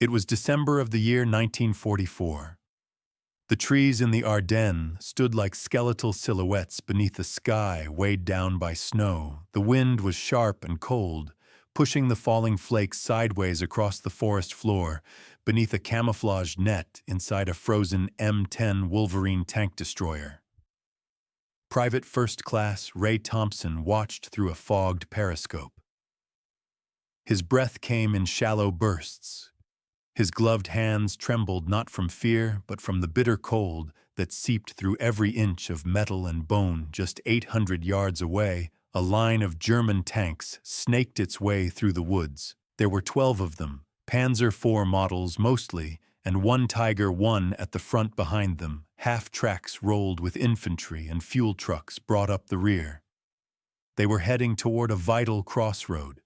It was December of the year 1944. The trees in the Ardennes stood like skeletal silhouettes beneath a sky weighed down by snow. The wind was sharp and cold, pushing the falling flakes sideways across the forest floor beneath a camouflaged net inside a frozen M10 Wolverine tank destroyer. Private First Class Ray Thompson watched through a fogged periscope. His breath came in shallow bursts. His gloved hands trembled not from fear, but from the bitter cold that seeped through every inch of metal and bone. Just 800 yards away, a line of German tanks snaked its way through the woods. There were 12 of them, Panzer IV models mostly, and one Tiger I at the front behind them. Half-tracks rolled with infantry and fuel trucks brought up the rear. They were heading toward a vital crossroad.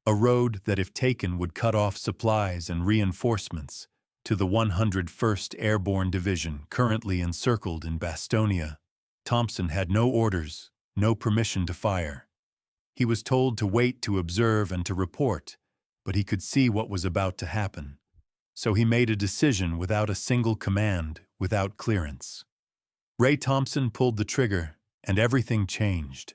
A road that, if taken, would cut off supplies and reinforcements to the 101st Airborne Division, currently encircled in Bastogne. Thompson had no orders, no permission to fire. He was told to wait, to observe, and to report, but he could see what was about to happen. So he made a decision without a single command, without clearance. Ray Thompson pulled the trigger, and everything changed.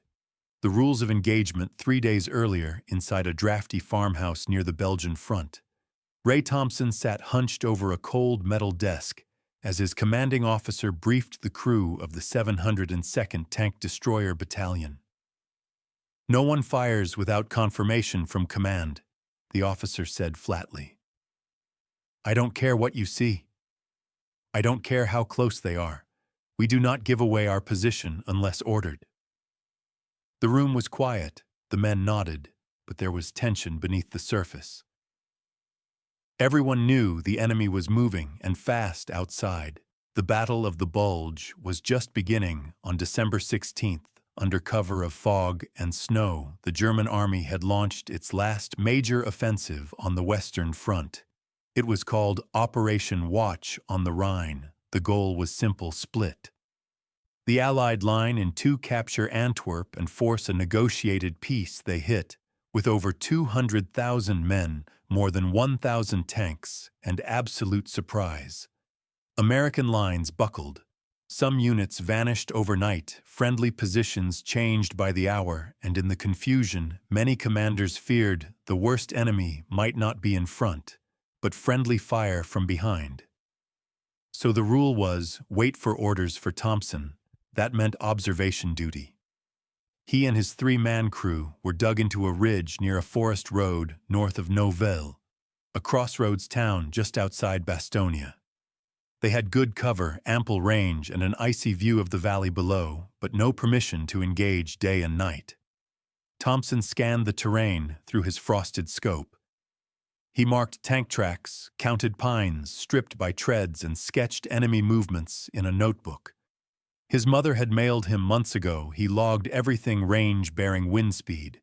The rules of engagement 3 days earlier inside a drafty farmhouse near the Belgian front. Ray Thompson sat hunched over a cold metal desk as his commanding officer briefed the crew of the 702nd Tank Destroyer Battalion. "No one fires without confirmation from command," the officer said flatly. "I don't care what you see. I don't care how close they are. We do not give away our position unless ordered." The room was quiet, the men nodded, but there was tension beneath the surface. Everyone knew the enemy was moving, and fast, outside. The Battle of the Bulge was just beginning on December 16th. Under cover of fog and snow, the German army had launched its last major offensive on the Western Front. It was called Operation Watch on the Rhine. The goal was simple: split the Allied line in two, capture Antwerp, and force a negotiated peace. They hit, with over 200,000 men, more than 1,000 tanks, and absolute surprise. American lines buckled. Some units vanished overnight, friendly positions changed by the hour, and in the confusion, many commanders feared the worst enemy might not be in front, but friendly fire from behind. So the rule was, wait for orders. For Thompson, that meant observation duty. He and his 3-man crew were dug into a ridge near a forest road north of Novelle, a crossroads town just outside Bastogne. They had good cover, ample range, and an icy view of the valley below, but no permission to engage day and night. Thompson scanned the terrain through his frosted scope. He marked tank tracks, counted pines stripped by treads, and sketched enemy movements in a notebook. His mother had mailed him months ago. He logged everything: range-bearing, wind speed.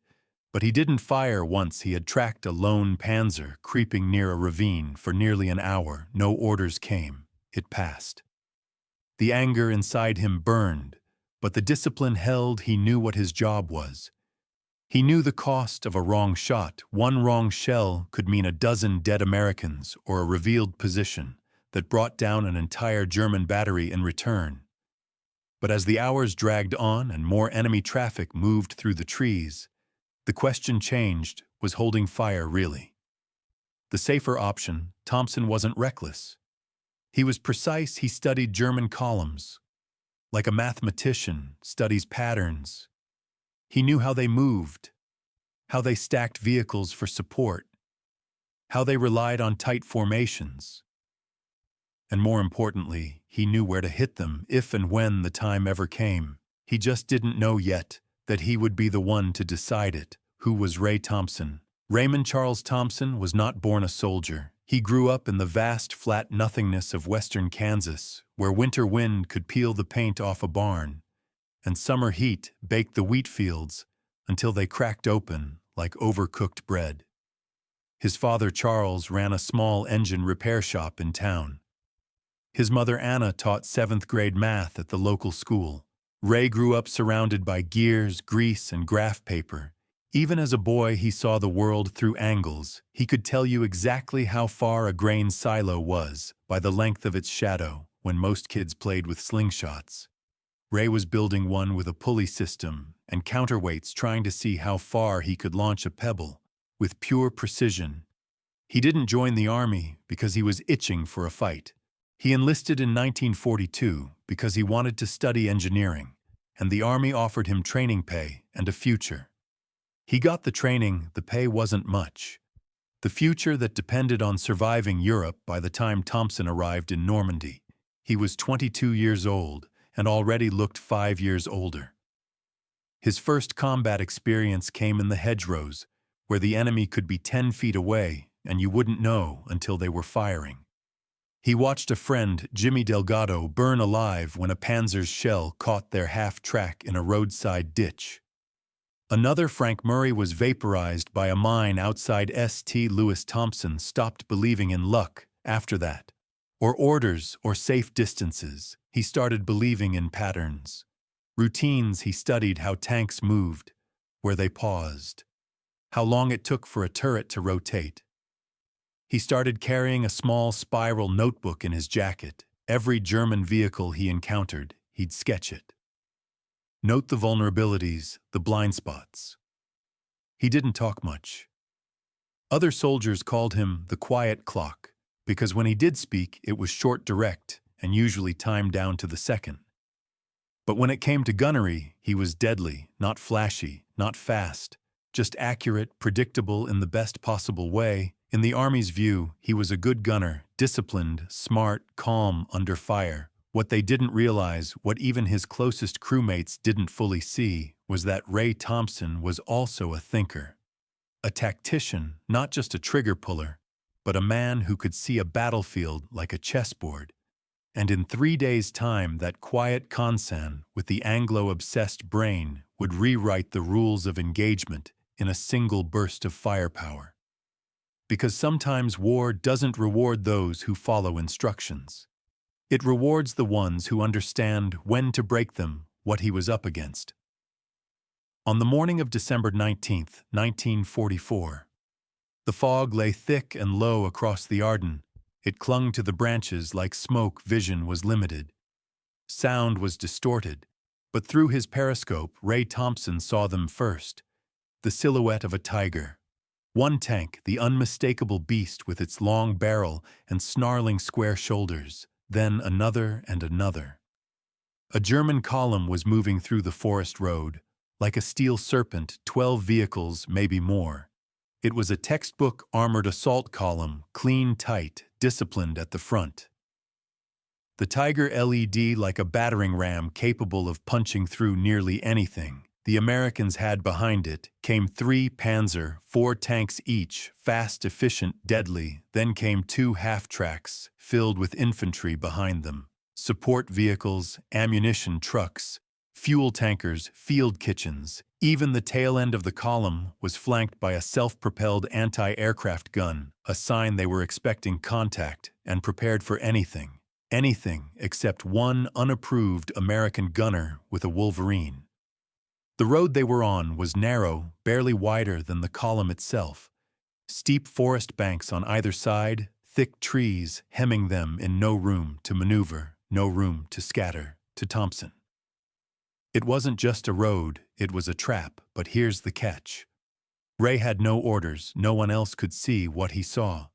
But he didn't fire once he had tracked a lone Panzer creeping near a ravine for nearly an hour. No orders came. It passed. The anger inside him burned, but the discipline held. He knew what his job was. He knew the cost of a wrong shot. One wrong shell could mean a dozen dead Americans or a revealed position that brought down an entire German battery in return. But as the hours dragged on and more enemy traffic moved through the trees, the question changed: was holding fire really the safer option? Thompson wasn't reckless. He was precise. He studied German columns, like a mathematician studies patterns. He knew how they moved, how they stacked vehicles for support, how they relied on tight formations. And more importantly, he knew where to hit them if and when the time ever came. He just didn't know yet that he would be the one to decide it. Who was Ray Thompson? Raymond Charles Thompson was not born a soldier. He grew up in the vast, flat nothingness of western Kansas, where winter wind could peel the paint off a barn, and summer heat baked the wheat fields until they cracked open like overcooked bread. His father, Charles, ran a small engine repair shop in town. His mother, Anna, taught 7th grade math at the local school. Ray grew up surrounded by gears, grease, and graph paper, Even as a boy, he saw the world through angles. He could tell you exactly how far a grain silo was by the length of its shadow when most kids played with slingshots. Ray was building one with a pulley system and counterweights, trying to see how far he could launch a pebble with pure precision. He didn't join the army because he was itching for a fight. He enlisted in 1942 because he wanted to study engineering, and the army offered him training pay and a future. He got the training, the pay wasn't much. The future that depended on surviving Europe by the time Thompson arrived in Normandy. He was 22 years old and already looked 5 years older. His first combat experience came in the hedgerows, where the enemy could be 10 feet away and you wouldn't know until they were firing. He watched a friend, Jimmy Delgado, burn alive when a Panzer's shell caught their half-track in a roadside ditch. Another, Frank Murray, was vaporized by a mine outside St. Louis. Thompson stopped believing in luck after that, or orders, or safe distances. He started believing in patterns. Routines. He studied how tanks moved, where they paused, how long it took for a turret to rotate. He started carrying a small spiral notebook in his jacket. Every German vehicle he encountered, he'd sketch it. Note the vulnerabilities, the blind spots. He didn't talk much. Other soldiers called him the quiet clock, because when he did speak, it was short, direct, and usually timed down to the second. But when it came to gunnery, he was deadly, not flashy, not fast, just accurate, predictable in the best possible way. In the Army's view, he was a good gunner, disciplined, smart, calm under fire. What they didn't realize, what even his closest crewmates didn't fully see, was that Ray Thompson was also a thinker. A tactician, not just a trigger puller, but a man who could see a battlefield like a chessboard. And in 3 days' time, that quiet Consan with the Anglo-obsessed brain would rewrite the rules of engagement in a single burst of firepower. Because sometimes war doesn't reward those who follow instructions. It rewards the ones who understand when to break them, what he was up against. On the morning of December 19, 1944, the fog lay thick and low across the Ardennes. It clung to the branches like smoke. Vision was limited. Sound was distorted, but through his periscope, Ray Thompson saw them first. The silhouette of a tiger. One tank, the unmistakable beast with its long barrel and snarling square shoulders, then another and another. A German column was moving through the forest road, like a steel serpent, 12 vehicles, maybe more. It was a textbook armored assault column, clean, tight, disciplined at the front. The Tiger LED like a battering ram capable of punching through nearly anything. The Americans had behind it came 3 Panzer, 4 tanks each, fast, efficient, deadly. Then came 2 half-tracks, filled with infantry behind them, support vehicles, ammunition trucks, fuel tankers, field kitchens. Even the tail end of the column was flanked by a self-propelled anti-aircraft gun, a sign they were expecting contact and prepared for anything. Anything except one unapproved American gunner with a Wolverine. The road they were on was narrow, barely wider than the column itself. Steep forest banks on either side, thick trees hemming them, in no room to maneuver, no room to scatter. To Thompson, it wasn't just a road, it was a trap. But here's the catch. Ray had no orders, no one else could see what he saw.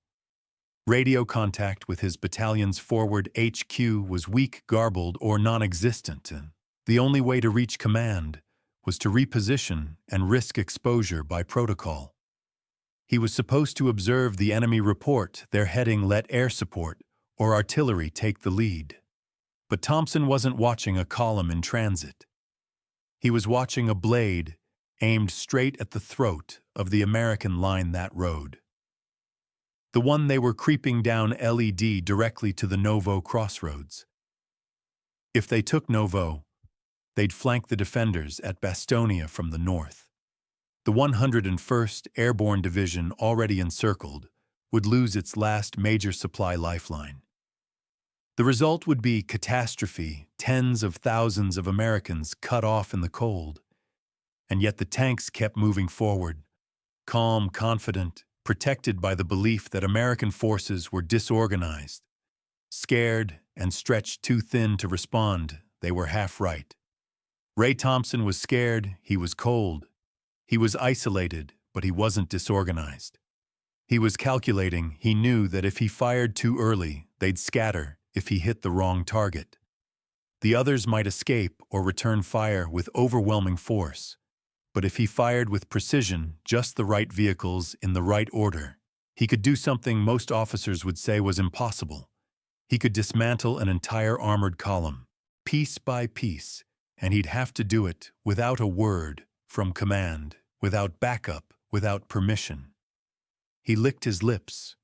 Radio contact with his battalion's forward HQ was weak, garbled, or non-existent, and the only way to reach command was to reposition and risk exposure by protocol. He was supposed to observe the enemy, report their heading, let air support or artillery take the lead. But Thompson wasn't watching a column in transit. He was watching a blade aimed straight at the throat of the American line that road. The one they were creeping down, LED, directly to the Novo crossroads. If they took Novo, they'd flank the defenders at Bastogne from the north. The 101st Airborne Division, already encircled, would lose its last major supply lifeline. The result would be catastrophe, tens of thousands of Americans cut off in the cold. And yet the tanks kept moving forward, calm, confident, protected by the belief that American forces were disorganized. Scared and stretched too thin to respond, they were half right. Ray Thompson was scared, he was cold. He was isolated, but he wasn't disorganized. He was calculating, he knew that if he fired too early, they'd scatter if he hit the wrong target. The others might escape or return fire with overwhelming force. But if he fired with precision, just the right vehicles in the right order, he could do something most officers would say was impossible. He could dismantle an entire armored column, piece by piece, and he'd have to do it without a word from command, without backup, without permission. He licked his lips,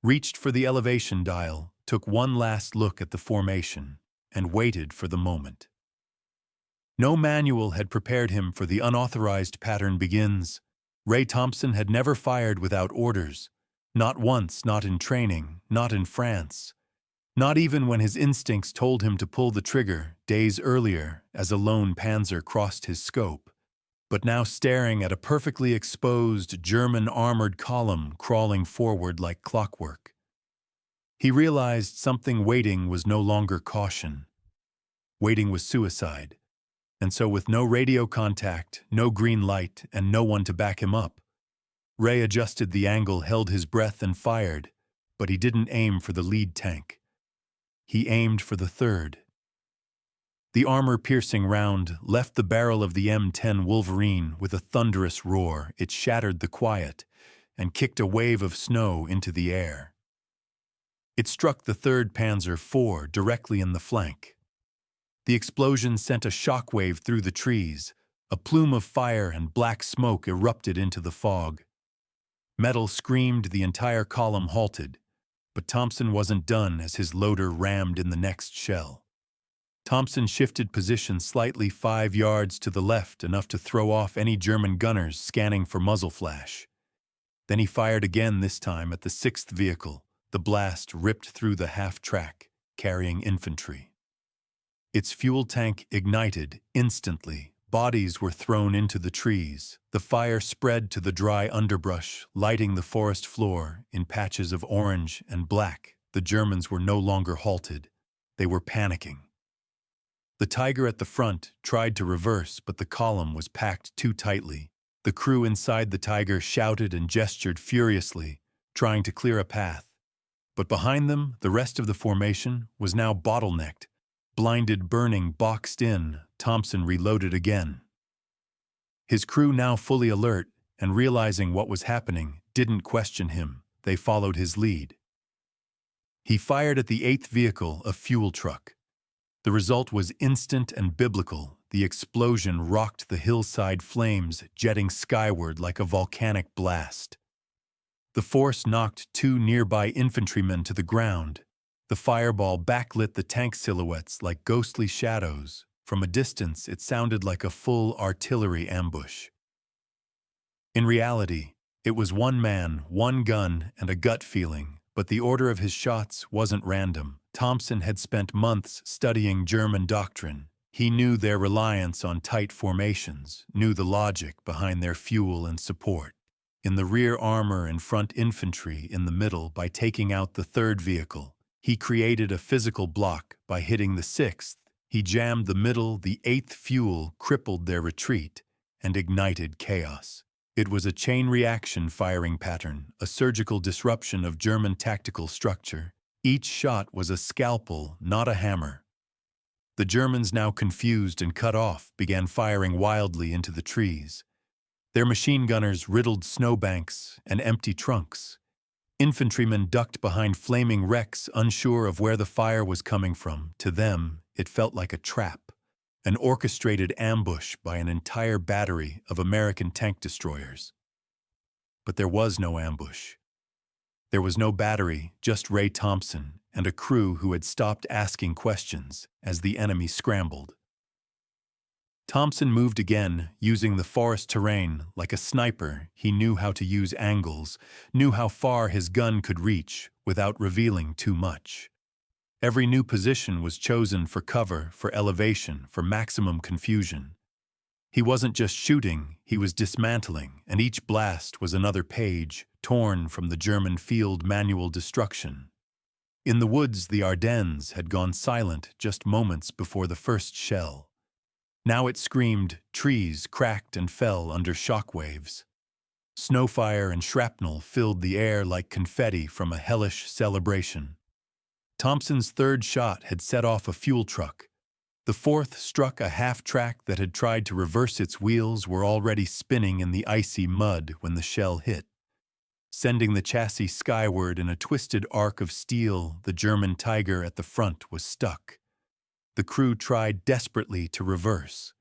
reached for the elevation dial, took one last look at the formation, and waited for the moment. No manual had prepared him for the unauthorized pattern begins. Ray Thompson had never fired without orders. Not once, not in training, not in France. Not even when his instincts told him to pull the trigger days earlier as a lone Panzer crossed his scope. But now staring at a perfectly exposed German armored column crawling forward like clockwork. He realized something waiting was no longer caution. Waiting was suicide. And so with no radio contact, no green light, and no one to back him up, Ray adjusted the angle, held his breath, and fired, but he didn't aim for the lead tank. He aimed for the third. The armor-piercing round left the barrel of the M10 Wolverine with a thunderous roar. It shattered the quiet and kicked a wave of snow into the air. It struck the 3rd Panzer IV directly in the flank. The explosion sent a shockwave through the trees. A plume of fire and black smoke erupted into the fog. Metal screamed, the entire column halted, but Thompson wasn't done as his loader rammed in the next shell. Thompson shifted position slightly 5 yards to the left, enough to throw off any German gunners scanning for muzzle flash. Then he fired again, this time at the 6th vehicle. The blast ripped through the half-track, carrying infantry. Its fuel tank ignited instantly. Bodies were thrown into the trees. The fire spread to the dry underbrush, lighting the forest floor in patches of orange and black. The Germans were no longer halted. They were panicking. The Tiger at the front tried to reverse, but the column was packed too tightly. The crew inside the Tiger shouted and gestured furiously, trying to clear a path. But behind them, the rest of the formation was now bottlenecked. Blinded, burning, boxed in, Thompson reloaded again. His crew, now fully alert and realizing what was happening, didn't question him. They followed his lead. He fired at the 8th vehicle, a fuel truck. The result was instant and biblical. The explosion rocked the hillside, flames jetting skyward like a volcanic blast. The force knocked 2 nearby infantrymen to the ground. The fireball backlit the tank silhouettes like ghostly shadows. From a distance, it sounded like a full artillery ambush. In reality, it was one man, one gun, and a gut feeling, but the order of his shots wasn't random. Thompson had spent months studying German doctrine. He knew their reliance on tight formations, knew the logic behind their fuel and support. In the rear, armor and front infantry in the middle. By taking out the 3rd vehicle, he created a physical block. By hitting the 6th, he jammed the middle. The 8th fuel crippled their retreat and ignited chaos. It was a chain reaction firing pattern, a surgical disruption of German tactical structure. Each shot was a scalpel, not a hammer. The Germans, now confused and cut off, began firing wildly into the trees. Their machine gunners riddled snowbanks and empty trunks. Infantrymen ducked behind flaming wrecks, unsure of where the fire was coming from. To them, it felt like a trap, an orchestrated ambush by an entire battery of American tank destroyers. But there was no ambush. There was no battery, just Ray Thompson and a crew who had stopped asking questions as the enemy scrambled. Thompson moved again, using the forest terrain like a sniper. He knew how to use angles, knew how far his gun could reach without revealing too much. Every new position was chosen for cover, for elevation, for maximum confusion. He wasn't just shooting, he was dismantling, and each blast was another page, torn from the German field manual destruction. In the woods, the Ardennes had gone silent just moments before the first shell. Now it screamed, trees cracked and fell under shock waves. Snowfire and shrapnel filled the air like confetti from a hellish celebration. Thompson's third shot had set off a fuel truck. The fourth struck a half-track that had tried to reverse its wheels were already spinning in the icy mud when the shell hit. Sending the chassis skyward in a twisted arc of steel, the German Tiger at the front was stuck. The crew tried desperately to reverse,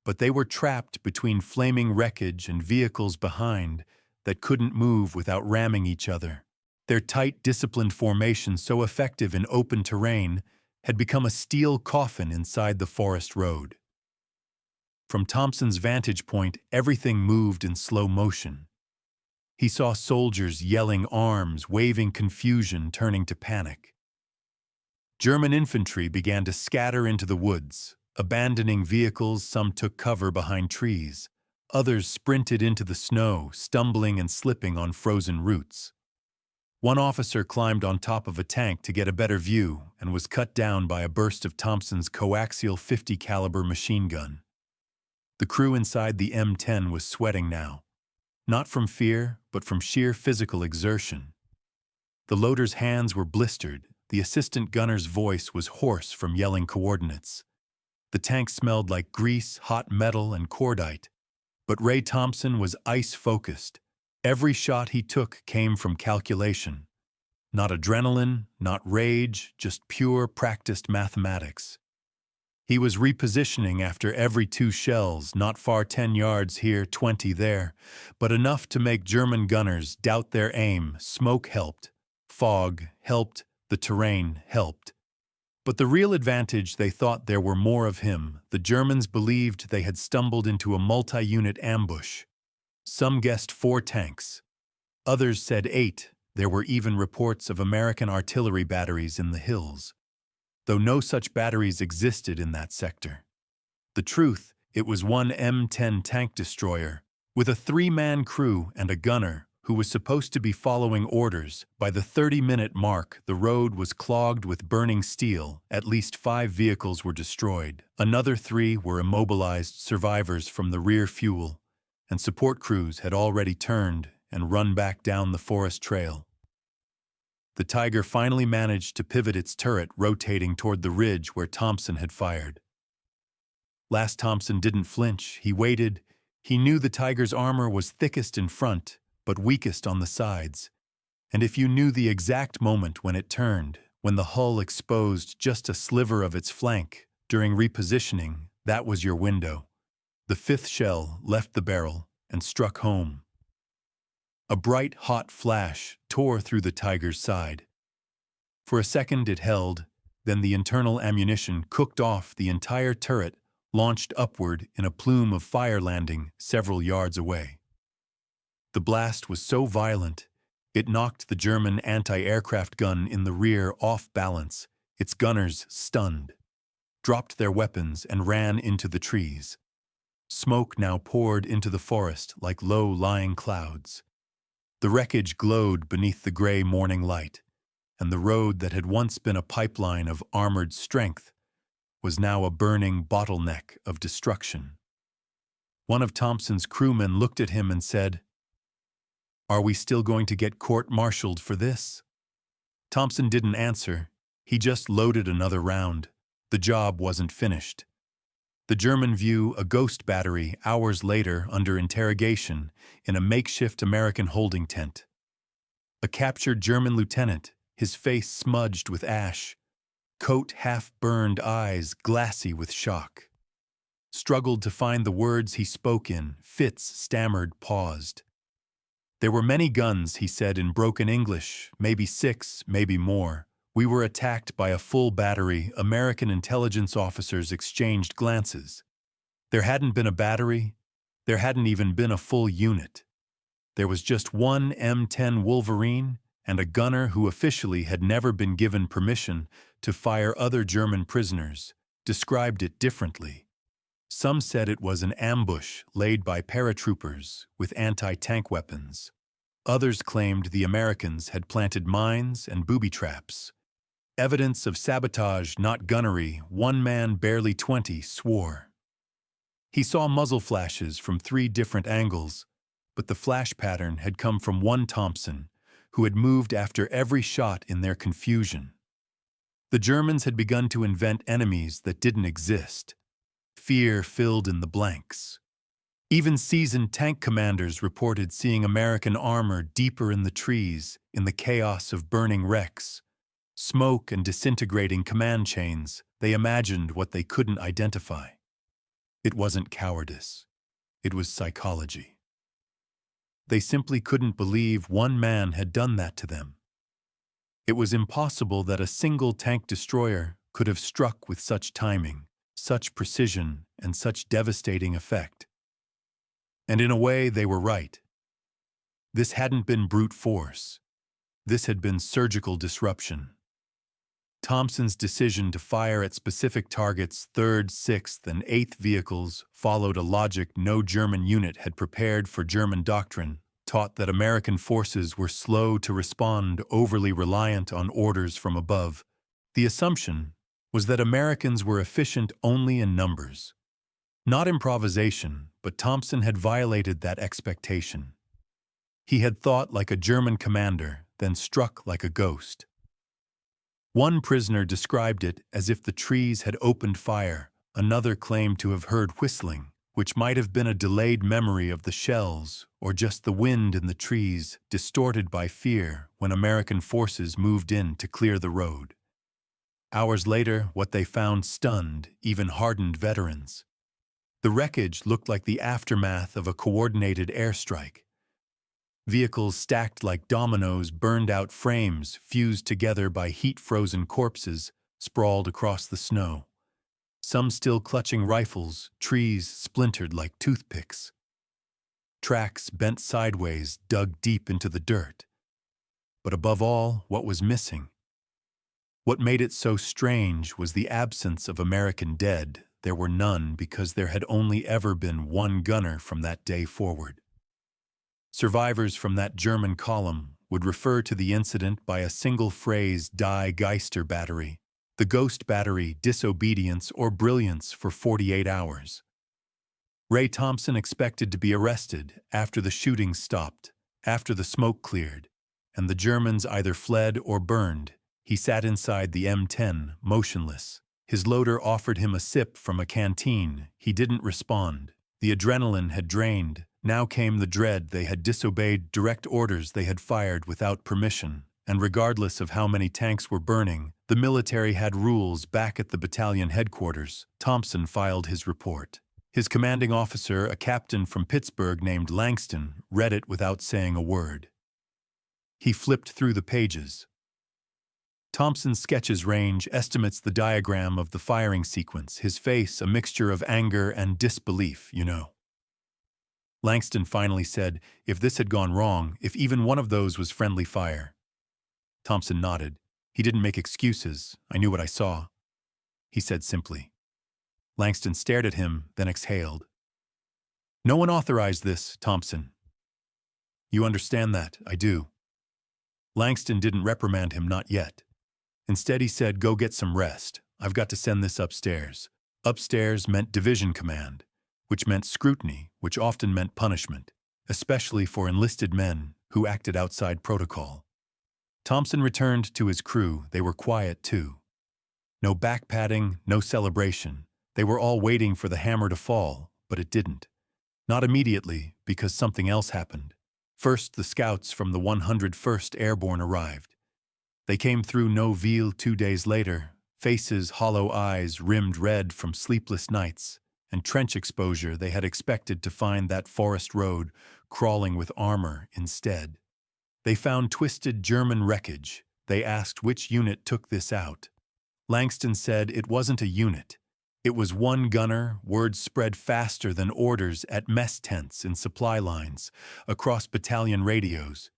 but they were trapped between flaming wreckage and vehicles behind that couldn't move without ramming each other. Their tight, disciplined formation, so effective in open terrain, had become a steel coffin inside the forest road. From Thompson's vantage point, everything moved in slow motion. He saw soldiers yelling arms, waving confusion, turning to panic. German infantry began to scatter into the woods. Abandoning vehicles, some took cover behind trees. Others sprinted into the snow, stumbling and slipping on frozen roots. One officer climbed on top of a tank to get a better view and was cut down by a burst of Thompson's coaxial 50 caliber machine gun. The crew inside the M10 was sweating now, not from fear, but from sheer physical exertion. The loader's hands were blistered. The assistant gunner's voice was hoarse from yelling coordinates. The tank smelled like grease, hot metal, and cordite. But Ray Thompson was ice-focused. Every shot he took came from calculation. Not adrenaline, not rage, just pure, practiced mathematics. He was repositioning after every 2 shells, not far 10 yards here, 20 there, but enough to make German gunners doubt their aim. Smoke helped. Fog helped. The terrain helped. But the real advantage, they thought there were more of him. The Germans believed they had stumbled into a multi-unit ambush. Some guessed 4 tanks. Others said 8. There were even reports of American artillery batteries in the hills, though no such batteries existed in that sector. The truth, it was one M10 tank destroyer, with a 3-man crew and a gunner, who was supposed to be following orders. By the 30-minute mark, the road was clogged with burning steel. At least 5 vehicles were destroyed. Another 3 were immobilized survivors from the rear fuel, and support crews had already turned and run back down the forest trail. The Tiger finally managed to pivot its turret, rotating toward the ridge where Thompson had fired. Last Thompson didn't flinch. He waited. He knew the Tiger's armor was thickest in front, but weakest on the sides. And if you knew the exact moment when it turned, when the hull exposed just a sliver of its flank during repositioning, that was your window. The 5th shell left the barrel and struck home. A bright, hot flash tore through the Tiger's side. For a second it held, then the internal ammunition cooked off the entire turret, launched upward in a plume of fire, landing several yards away. The blast was so violent, it knocked the German anti-aircraft gun in the rear off balance. Its gunners, stunned, dropped their weapons and ran into the trees. Smoke now poured into the forest like low-lying clouds. The wreckage glowed beneath the gray morning light, and the road that had once been a pipeline of armored strength was now a burning bottleneck of destruction. One of Thompson's crewmen looked at him and said, "Are we still going to get court-martialed for this?" Thompson didn't answer. He just loaded another round. The job wasn't finished. The German view a ghost battery hours later under interrogation in a makeshift American holding tent. A captured German lieutenant, his face smudged with ash, coat half-burned, eyes glassy with shock. Struggled to find the words he spoke in. Fitz stammered, paused. "There were many guns," he said in broken English, "maybe 6, maybe more. We were attacked by a full battery." American intelligence officers exchanged glances. There hadn't been a battery. There hadn't even been a full unit. There was just one M10 Wolverine and a gunner who officially had never been given permission to fire other German prisoners, described it differently. Some said it was an ambush laid by paratroopers with anti-tank weapons. Others claimed the Americans had planted mines and booby traps. Evidence of sabotage, not gunnery, one man barely 20 swore. He saw muzzle flashes from 3 different angles, but the flash pattern had come from one Thompson, who had moved after every shot in their confusion. The Germans had begun to invent enemies that didn't exist. Fear filled in the blanks. Even seasoned tank commanders reported seeing American armor deeper in the trees, in the chaos of burning wrecks. Smoke and disintegrating command chains, they imagined what they couldn't identify. It wasn't cowardice. It was psychology. They simply couldn't believe one man had done that to them. It was impossible that a single tank destroyer could have struck with such timing, such precision, and such devastating effect. And in a way, they were right. This hadn't been brute force. This had been surgical disruption. Thompson's decision to fire at specific targets, 3rd, 6th, and 8th vehicles, followed a logic no German unit had prepared for German doctrine, taught that American forces were slow to respond, overly reliant on orders from above. The assumption was that Americans were efficient only in numbers. Not improvisation, but Thompson had violated that expectation. He had thought like a German commander, then struck like a ghost. One prisoner described it as if the trees had opened fire. Another claimed to have heard whistling, which might have been a delayed memory of the shells or just the wind in the trees, distorted by fear when American forces moved in to clear the road. Hours later, what they found stunned even hardened veterans. The wreckage looked like the aftermath of a coordinated airstrike. Vehicles stacked like dominoes, burned-out frames fused together by heat-frozen corpses sprawled across the snow. Some still clutching rifles, trees splintered like toothpicks. Tracks bent sideways, dug deep into the dirt. But above all, what was missing? What made it so strange was the absence of American dead. There were none because there had only ever been one gunner from that day forward. Survivors from that German column would refer to the incident by a single phrase: Die Geister Battery, the Ghost Battery, Disobedience, or Brilliance for 48 hours. Ray Thompson expected to be arrested after the shooting stopped, after the smoke cleared, and the Germans either fled or burned. He sat inside the M10, motionless. His loader offered him a sip from a canteen. He didn't respond. The adrenaline had drained. Now came the dread. They had disobeyed direct orders they had fired without permission, and regardless of how many tanks were burning, the military had rules. Back at the battalion headquarters, Thompson filed his report. His commanding officer, a captain from Pittsburgh named Langston, read it without saying a word. He flipped through the pages. Thompson sketches range, estimates the diagram of the firing sequence, his face a mixture of anger and disbelief, you know. Langston finally said, if this had gone wrong, if even one of those was friendly fire. Thompson nodded. He didn't make excuses. I knew what I saw. He said simply. Langston stared at him, then exhaled. No one authorized this, Thompson. You understand that, I do. Langston didn't reprimand him, not yet. Instead, he said, go get some rest. I've got to send this upstairs. Upstairs meant division command, which meant scrutiny, which often meant punishment, especially for enlisted men who acted outside protocol. Thompson returned to his crew. They were quiet, too. No back-patting, no celebration. They were all waiting for the hammer to fall, but it didn't. Not immediately, because something else happened. First, the scouts from the 101st Airborne arrived. They came through Noville 2 days later, faces, hollow eyes, rimmed red from sleepless nights, and trench exposure. They had expected to find that forest road crawling with armor instead. They found twisted German wreckage. They asked which unit took this out. Langston said it wasn't a unit. It was one gunner. Words spread faster than orders at mess tents in supply lines, across battalion radios.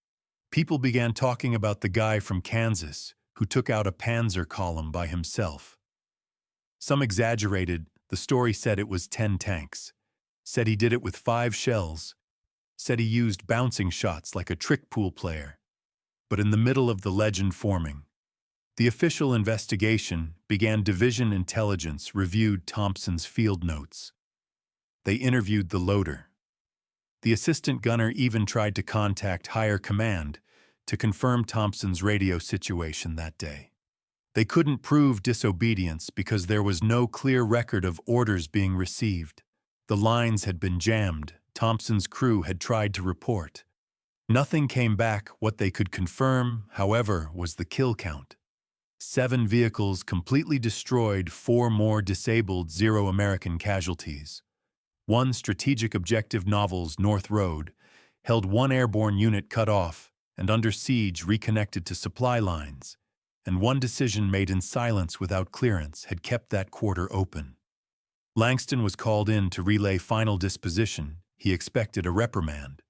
People began talking about the guy from Kansas who took out a Panzer column by himself. Some exaggerated, The story said it was 10 tanks. Said he did it with 5 shells. Said he used bouncing shots like a trick pool player. But in the middle of the legend forming, the official investigation began. Division intelligence reviewed Thompson's field notes. They interviewed the loader. The assistant gunner even tried to contact higher command to confirm Thompson's radio situation that day. They couldn't prove disobedience because there was no clear record of orders being received. The lines had been jammed. Thompson's crew had tried to report. Nothing came back. What they could confirm, however, was the kill count. 7 vehicles completely destroyed, 4 more disabled, 0 American casualties. 1 strategic objective Novels North Road held 1 airborne unit cut off and under siege reconnected to supply lines, and 1 decision made in silence without clearance had kept that quarter open. Langston was called in to relay final disposition. He expected a reprimand.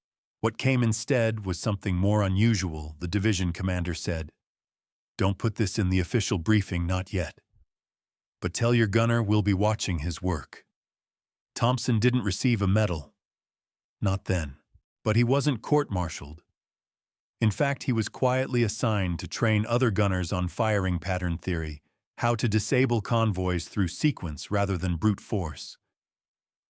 What came instead was something more unusual. The division commander said, "Don't put this in the official briefing, not yet. But tell your gunner we'll be watching his work." Thompson didn't receive a medal. Not then. But he wasn't court-martialed. In fact, he was quietly assigned to train other gunners on firing pattern theory, how to disable convoys through sequence rather than brute force.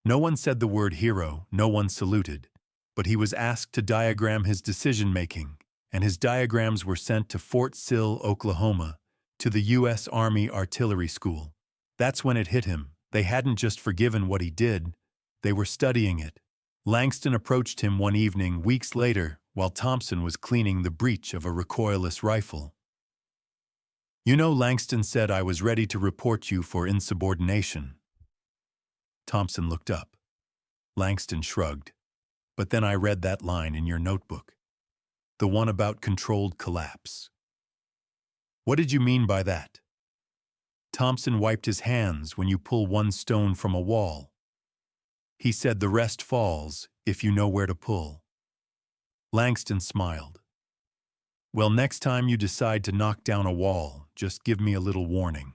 No one said the word hero, no one saluted, but he was asked to diagram his decision-making, and his diagrams were sent to Fort Sill, Oklahoma, to the U.S. Army Artillery School. That's when it hit him. They hadn't just forgiven what he did, they were studying it. Langston approached him one evening weeks later while Thompson was cleaning the breech of a recoilless rifle. "You know," Langston said, "I was ready to report you for insubordination." Thompson looked up. Langston shrugged. "But then I read that line in your notebook. The one about controlled collapse. What did you mean by that?" Thompson wiped his hands. "When you pull 1 stone from a wall. He said the rest falls if you know where to pull." Langston smiled. "Well, next time you decide to knock down a wall, just give me a little warning."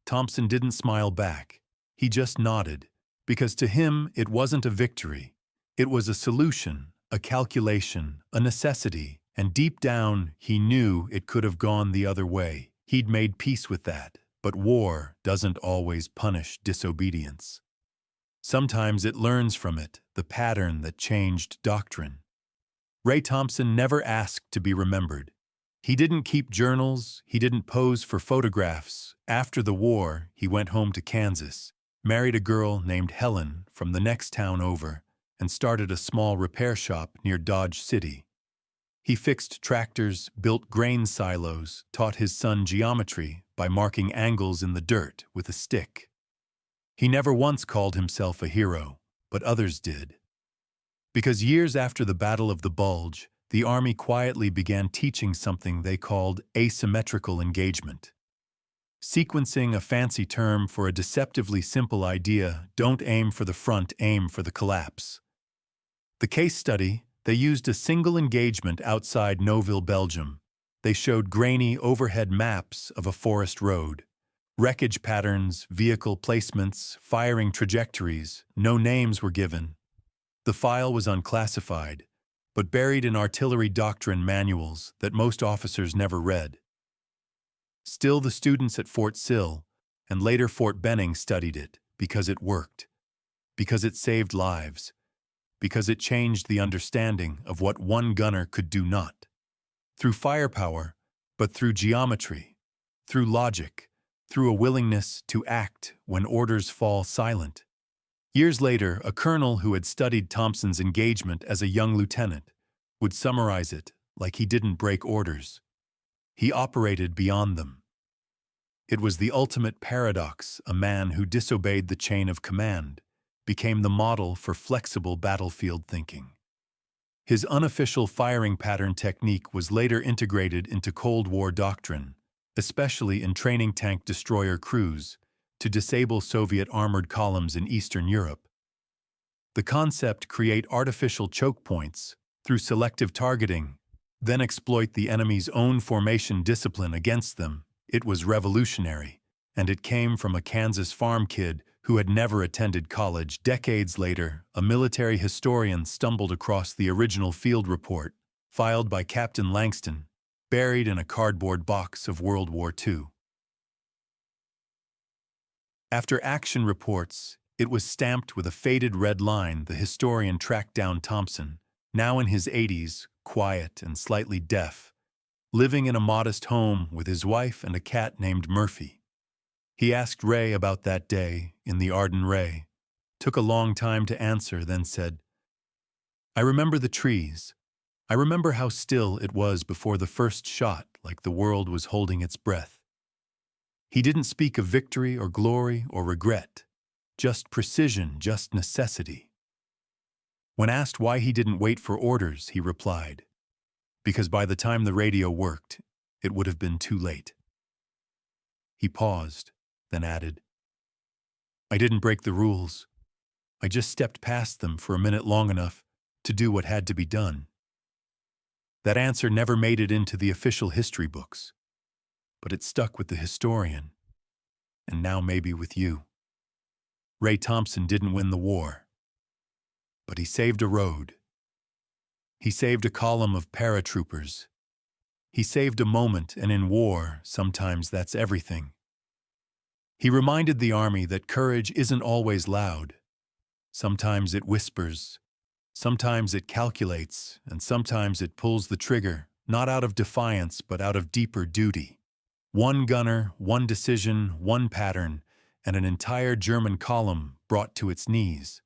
Thompson didn't smile back. He just nodded, because to him it wasn't a victory. It was a solution, a calculation, a necessity, and deep down he knew it could have gone the other way. He'd made peace with that, but war doesn't always punish disobedience. Sometimes it learns from it, the pattern that changed doctrine. Ray Thompson never asked to be remembered. He didn't keep journals, he didn't pose for photographs. After the war, he went home to Kansas, married a girl named Helen from the next town over, and started a small repair shop near Dodge City. He fixed tractors, built grain silos, taught his son geometry by marking angles in the dirt with a stick. He never once called himself a hero, but others did. Because years after the Battle of the Bulge, the Army quietly began teaching something they called asymmetrical engagement. Sequencing, a fancy term for a deceptively simple idea: don't aim for the front, aim for the collapse. The case study: they used a single engagement outside Nouville, Belgium. They showed grainy overhead maps of a forest road. Wreckage patterns, vehicle placements, firing trajectories. No names were given. The file was unclassified, but buried in artillery doctrine manuals that most officers never read. Still, the students at Fort Sill and later Fort Benning studied it because it worked, because it saved lives, because it changed the understanding of what one gunner could do, not through firepower, but through geometry, through logic, through a willingness to act when orders fall silent. Years later, a colonel who had studied Thompson's engagement as a young lieutenant would summarize it like he didn't break orders. He operated beyond them. It was the ultimate paradox. A man who disobeyed the chain of command became the model for flexible battlefield thinking. His unofficial firing pattern technique was later integrated into Cold War doctrine, especially in training tank destroyer crews to disable Soviet armored columns in Eastern Europe. The concept: create artificial choke points through selective targeting, then exploit the enemy's own formation discipline against them. It was revolutionary, And it came from a Kansas farm kid who had never attended college. Decades later, a military historian stumbled across the original field report, filed by Captain Langston, buried in a cardboard box of World War II. After action reports, it was stamped with a faded red line. The historian tracked down Thompson, now in his 80s, quiet and slightly deaf, living in a modest home with his wife and a cat named Murphy. He asked Ray about that day in the Ardennes. Ray took a long time to answer, then said, "I remember the trees. I remember how still it was before the first shot, like the world was holding its breath." He didn't speak of victory or glory or regret, just precision, just necessity. When asked why he didn't wait for orders, he replied, "Because by the time the radio worked, it would have been too late." He paused, then added, "I didn't break the rules. I just stepped past them for a minute long enough to do what had to be done." That answer never made it into the official history books, but it stuck with the historian, and now maybe with you. Ray Thompson didn't win the war, but he saved a road. He saved a column of paratroopers. He saved a moment, and in war, sometimes that's everything. He reminded the Army that courage isn't always loud. Sometimes it whispers, sometimes it calculates, and sometimes it pulls the trigger, not out of defiance but out of deeper duty. One gunner, one decision, one pattern, and an entire German column brought to its knees.